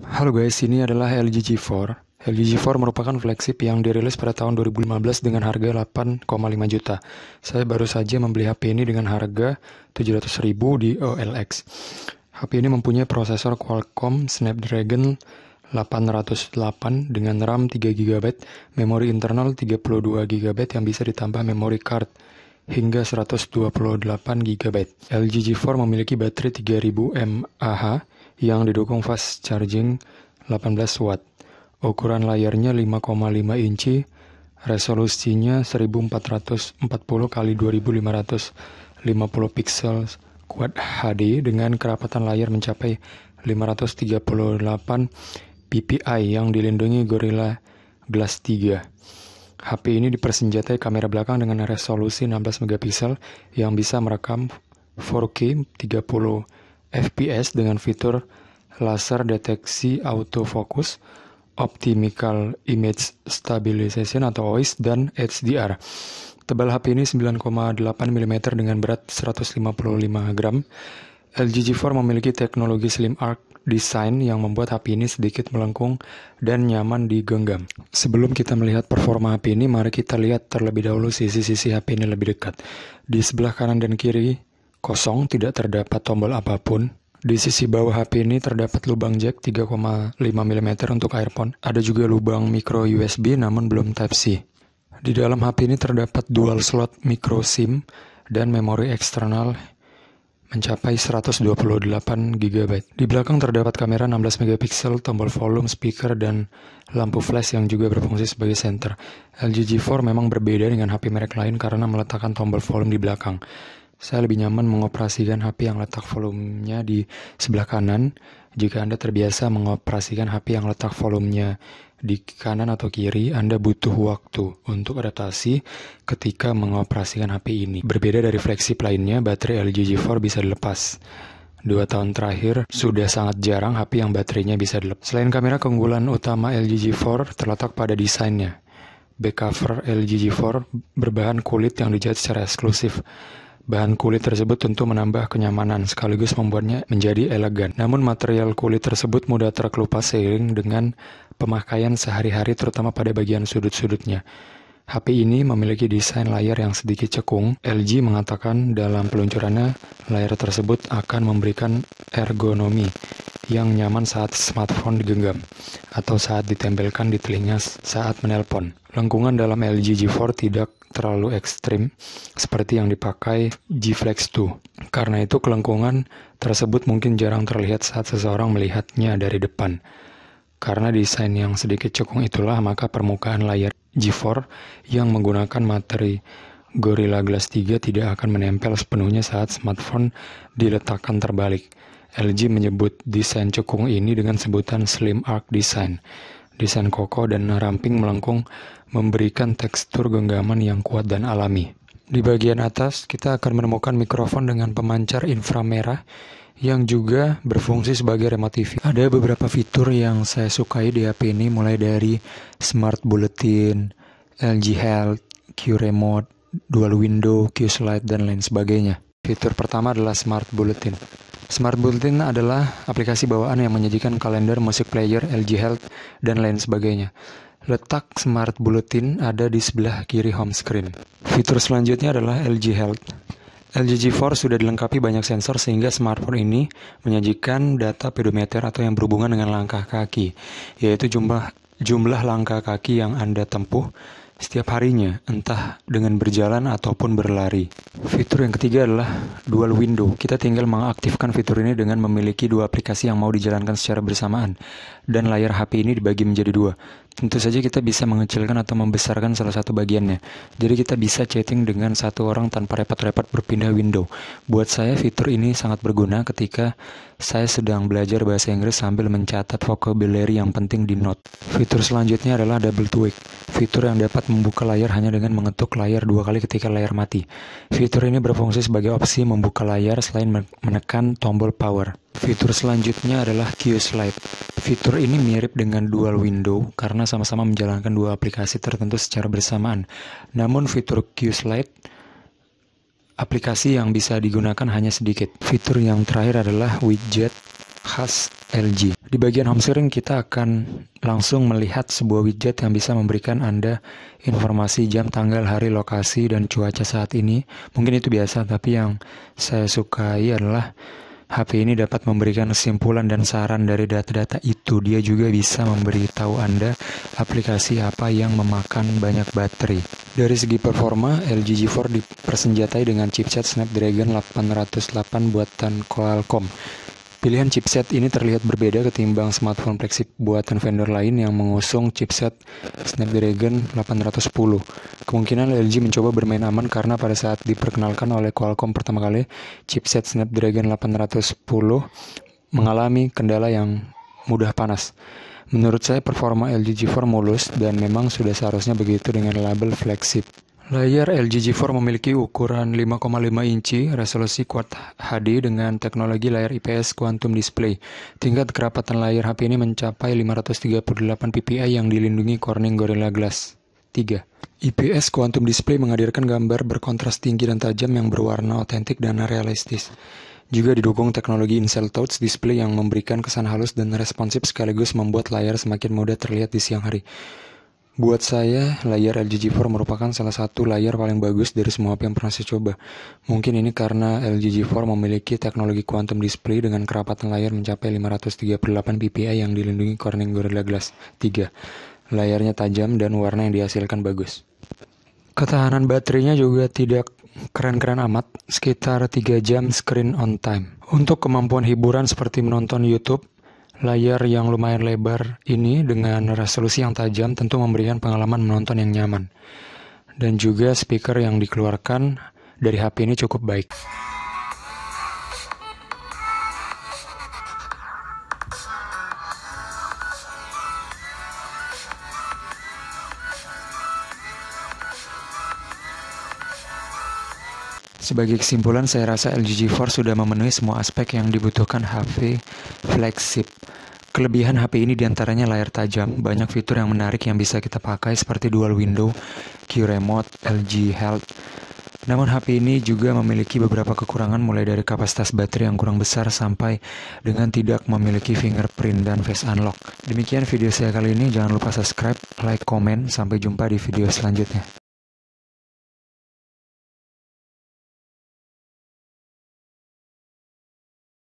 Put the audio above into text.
Halo guys, ini adalah LG G4. LG G4 merupakan flagship yang dirilis pada tahun 2015 dengan harga 8,5 juta. Saya baru saja membeli HP ini dengan harga 700.000 di OLX. HP ini mempunyai prosesor Qualcomm Snapdragon 808 dengan RAM 3GB, memori internal 32GB yang bisa ditambah memory card hingga 128GB. LG G4 memiliki baterai 3000 mAh yang didukung fast charging 18 watt. Ukuran layarnya 5,5 inci, resolusinya 1440 x 2550 pixel Quad HD dengan kerapatan layar mencapai 538 ppi yang dilindungi Gorilla Glass 3. HP ini dipersenjatai kamera belakang dengan resolusi 16 megapiksel yang bisa merekam 4K 30 fps dengan fitur laser deteksi autofocus, optical image stabilization atau OIS, dan HDR. Tebal HP ini 9,8 mm dengan berat 155 gram. LG G4 memiliki teknologi Slim Arc Design yang membuat HP ini sedikit melengkung dan nyaman digenggam. Sebelum kita melihat performa HP ini, mari kita lihat terlebih dahulu sisi-sisi HP ini lebih dekat. Di sebelah kanan dan kiri kosong, tidak terdapat tombol apapun. Di sisi bawah HP ini terdapat lubang jack 3,5 mm untuk earphone. Ada juga lubang micro USB namun belum Type-C. Di dalam HP ini terdapat dual slot micro SIM dan memori eksternal mencapai 128GB. Di belakang terdapat kamera 16 megapiksel, tombol volume, speaker, dan lampu flash yang juga berfungsi sebagai senter. LG G4 memang berbeda dengan HP merek lain karena meletakkan tombol volume di belakang. Saya lebih nyaman mengoperasikan HP yang letak volumenya di sebelah kanan. Jika Anda terbiasa mengoperasikan HP yang letak volumenya di kanan atau kiri, Anda butuh waktu untuk adaptasi ketika mengoperasikan HP ini. Berbeda dari flagship lainnya, baterai LG G4 bisa dilepas. 2 tahun terakhir, sudah sangat jarang HP yang baterainya bisa dilepas. Selain kamera, keunggulan utama LG G4 terletak pada desainnya. Back cover LG G4 berbahan kulit yang dijahit secara eksklusif. Bahan kulit tersebut tentu menambah kenyamanan sekaligus membuatnya menjadi elegan. Namun material kulit tersebut mudah terkelupas seiring dengan pemakaian sehari-hari terutama pada bagian sudut-sudutnya. HP ini memiliki desain layar yang sedikit cekung. LG mengatakan dalam peluncurannya layar tersebut akan memberikan ergonomi yang nyaman saat smartphone digenggam atau saat ditempelkan di telinga saat menelpon. Lengkungan dalam LG G4 tidak terlalu ekstrim seperti yang dipakai G Flex 2. Karena itu kelengkungan tersebut mungkin jarang terlihat saat seseorang melihatnya dari depan. Karena desain yang sedikit cekung itulah maka permukaan layar G4 yang menggunakan materi Gorilla Glass 3 tidak akan menempel sepenuhnya saat smartphone diletakkan terbalik. LG menyebut desain cekung ini dengan sebutan Slim Arc Design. Desain kokoh dan ramping melengkung memberikan tekstur genggaman yang kuat dan alami. Di bagian atas, kita akan menemukan mikrofon dengan pemancar inframerah yang juga berfungsi sebagai remote TV. Ada beberapa fitur yang saya sukai di HP ini, mulai dari Smart Bulletin, LG Health, Q Remote, Dual Window, Q Slide, dan lain sebagainya. Fitur pertama adalah Smart Bulletin. Smart Bulletin adalah aplikasi bawaan yang menyajikan kalender, musik player, LG Health, dan lain sebagainya. Letak Smart Bulletin ada di sebelah kiri home screen. Fitur selanjutnya adalah LG Health. LG G4 sudah dilengkapi banyak sensor sehingga smartphone ini menyajikan data pedometer atau yang berhubungan dengan langkah kaki, yaitu jumlah langkah kaki yang Anda tempuh setiap harinya, entah dengan berjalan ataupun berlari. Fitur yang ketiga adalah Dual Window. Kita tinggal mengaktifkan fitur ini dengan memiliki dua aplikasi yang mau dijalankan secara bersamaan, dan layar HP ini dibagi menjadi dua. Tentu saja kita bisa mengecilkan atau membesarkan salah satu bagiannya. Jadi kita bisa chatting dengan satu orang tanpa repot-repot berpindah window. Buat saya fitur ini sangat berguna ketika saya sedang belajar bahasa Inggris sambil mencatat vocabulary yang penting di note. Fitur selanjutnya adalah Double Tweak. Fitur yang dapat membuka layar hanya dengan mengetuk layar 2 kali ketika layar mati. Fitur ini berfungsi sebagai opsi membuka layar selain menekan tombol power. Fitur selanjutnya adalah Q Slide. Fitur ini mirip dengan Dual Window karena sama-sama menjalankan dua aplikasi tertentu secara bersamaan. Namun fitur Q Slide aplikasi yang bisa digunakan hanya sedikit. Fitur yang terakhir adalah widget khas LG. Di bagian home screen kita akan langsung melihat sebuah widget yang bisa memberikan Anda informasi jam, tanggal, hari, lokasi, dan cuaca saat ini. Mungkin itu biasa, tapi yang saya sukai adalah HP ini dapat memberikan kesimpulan dan saran dari data-data itu. Dia juga bisa memberitahu Anda aplikasi apa yang memakan banyak baterai. Dari segi performa, LG G4 dipersenjatai dengan chipset Snapdragon 808 buatan Qualcomm. Pilihan chipset ini terlihat berbeda ketimbang smartphone flagship buatan vendor lain yang mengusung chipset Snapdragon 810. Kemungkinan LG mencoba bermain aman karena pada saat diperkenalkan oleh Qualcomm pertama kali, chipset Snapdragon 810 mengalami kendala yang mudah panas. Menurut saya performa LG G4 mulus dan memang sudah seharusnya begitu dengan label flagship. Layar LG G4 memiliki ukuran 5,5 inci, resolusi Quad HD dengan teknologi layar IPS Quantum Display. Tingkat kerapatan layar HP ini mencapai 538 ppi yang dilindungi Corning Gorilla Glass 3. IPS Quantum Display menghadirkan gambar berkontras tinggi dan tajam yang berwarna otentik dan realistis. Juga didukung teknologi In-Cell Touch Display yang memberikan kesan halus dan responsif sekaligus membuat layar semakin mudah terlihat di siang hari. Buat saya, layar LG G4 merupakan salah satu layar paling bagus dari semua HP yang pernah saya coba. Mungkin ini karena LG G4 memiliki teknologi quantum display dengan kerapatan layar mencapai 538 ppi yang dilindungi Corning Gorilla Glass 3. Layarnya tajam dan warna yang dihasilkan bagus. Ketahanan baterainya juga tidak keren-keren amat, sekitar 3 jam screen on time. Untuk kemampuan hiburan seperti menonton YouTube, layar yang lumayan lebar ini dengan resolusi yang tajam tentu memberikan pengalaman menonton yang nyaman. Dan juga speaker yang dikeluarkan dari HP ini cukup baik. Sebagai kesimpulan, saya rasa LG G4 sudah memenuhi semua aspek yang dibutuhkan HP flagship. Kelebihan HP ini diantaranya layar tajam, banyak fitur yang menarik yang bisa kita pakai seperti dual window, Q remote, LG Health. Namun HP ini juga memiliki beberapa kekurangan mulai dari kapasitas baterai yang kurang besar sampai dengan tidak memiliki fingerprint dan face unlock. Demikian video saya kali ini, jangan lupa subscribe, like, komen, sampai jumpa di video selanjutnya.